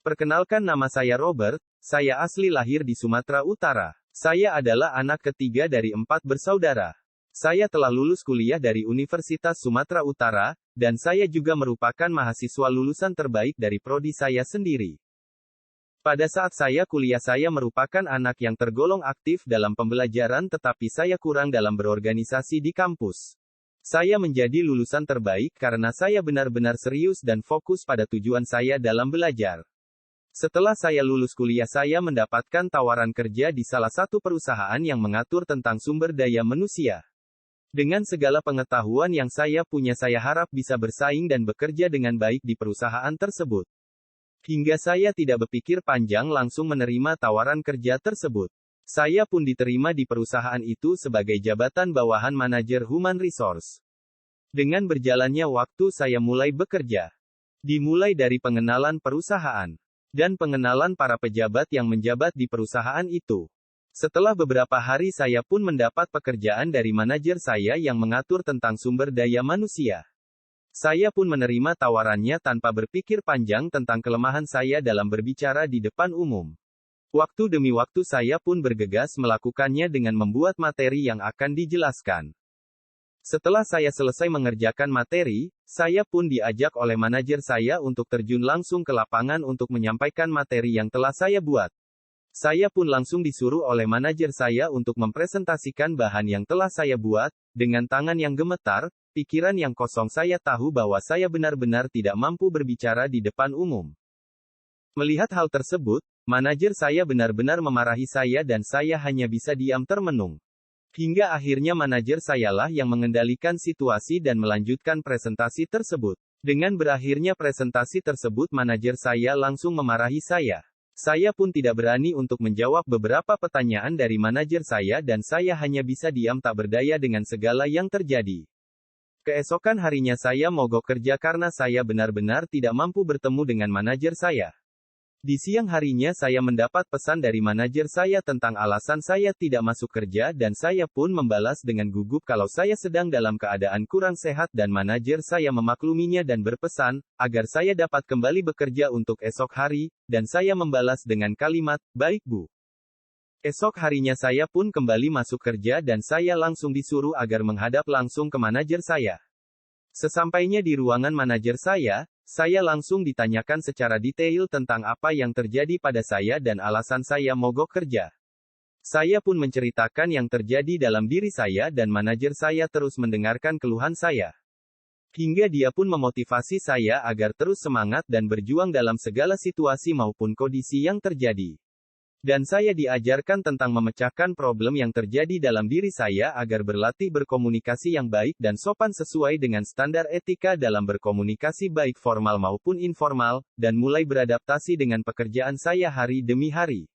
Perkenalkan, nama saya Robert, saya asli lahir di Sumatera Utara. Saya adalah anak ketiga dari 4 bersaudara. Saya telah lulus kuliah dari Universitas Sumatera Utara, dan saya juga merupakan mahasiswa lulusan terbaik dari prodi saya sendiri. Pada saat saya kuliah, saya merupakan anak yang tergolong aktif dalam pembelajaran, tetapi saya kurang dalam berorganisasi di kampus. Saya menjadi lulusan terbaik karena saya benar-benar serius dan fokus pada tujuan saya dalam belajar. Setelah saya lulus kuliah, saya mendapatkan tawaran kerja di salah satu perusahaan yang mengatur tentang sumber daya manusia. Dengan segala pengetahuan yang saya punya, saya harap bisa bersaing dan bekerja dengan baik di perusahaan tersebut. Hingga saya tidak berpikir panjang, langsung menerima tawaran kerja tersebut. Saya pun diterima di perusahaan itu sebagai jabatan bawahan manajer human resource. Dengan berjalannya waktu, saya mulai bekerja. Dimulai dari pengenalan perusahaan dan pengenalan para pejabat yang menjabat di perusahaan itu. Setelah beberapa hari, saya pun mendapat pekerjaan dari manajer saya yang mengatur tentang sumber daya manusia. Saya pun menerima tawarannya tanpa berpikir panjang tentang kelemahan saya dalam berbicara di depan umum. Waktu demi waktu saya pun bergegas melakukannya dengan membuat materi yang akan dijelaskan. Setelah saya selesai mengerjakan materi, saya pun diajak oleh manajer saya untuk terjun langsung ke lapangan untuk menyampaikan materi yang telah saya buat. Saya pun langsung disuruh oleh manajer saya untuk mempresentasikan bahan yang telah saya buat. Dengan tangan yang gemetar, pikiran yang kosong, saya tahu bahwa saya benar-benar tidak mampu berbicara di depan umum. Melihat hal tersebut, manajer saya benar-benar memarahi saya dan saya hanya bisa diam termenung. Hingga akhirnya manajer sayalah yang mengendalikan situasi dan melanjutkan presentasi tersebut. Dengan berakhirnya presentasi tersebut, manajer saya langsung memarahi saya. Saya pun tidak berani untuk menjawab beberapa pertanyaan dari manajer saya dan saya hanya bisa diam tak berdaya dengan segala yang terjadi. Keesokan harinya saya mogok kerja karena saya benar-benar tidak mampu bertemu dengan manajer saya. Di siang harinya saya mendapat pesan dari manajer saya tentang alasan saya tidak masuk kerja dan saya pun membalas dengan gugup kalau saya sedang dalam keadaan kurang sehat dan manajer saya memakluminya dan berpesan agar saya dapat kembali bekerja untuk esok hari, dan saya membalas dengan kalimat, "Baik, Bu." Esok harinya saya pun kembali masuk kerja dan saya langsung disuruh agar menghadap langsung ke manajer saya. Sesampainya di ruangan manajer saya langsung ditanyakan secara detail tentang apa yang terjadi pada saya dan alasan saya mogok kerja. Saya pun menceritakan yang terjadi dalam diri saya dan manajer saya terus mendengarkan keluhan saya. Hingga dia pun memotivasi saya agar terus semangat dan berjuang dalam segala situasi maupun kondisi yang terjadi. Dan saya diajarkan tentang memecahkan problem yang terjadi dalam diri saya agar berlatih berkomunikasi yang baik dan sopan sesuai dengan standar etika dalam berkomunikasi baik formal maupun informal, dan mulai beradaptasi dengan pekerjaan saya hari demi hari.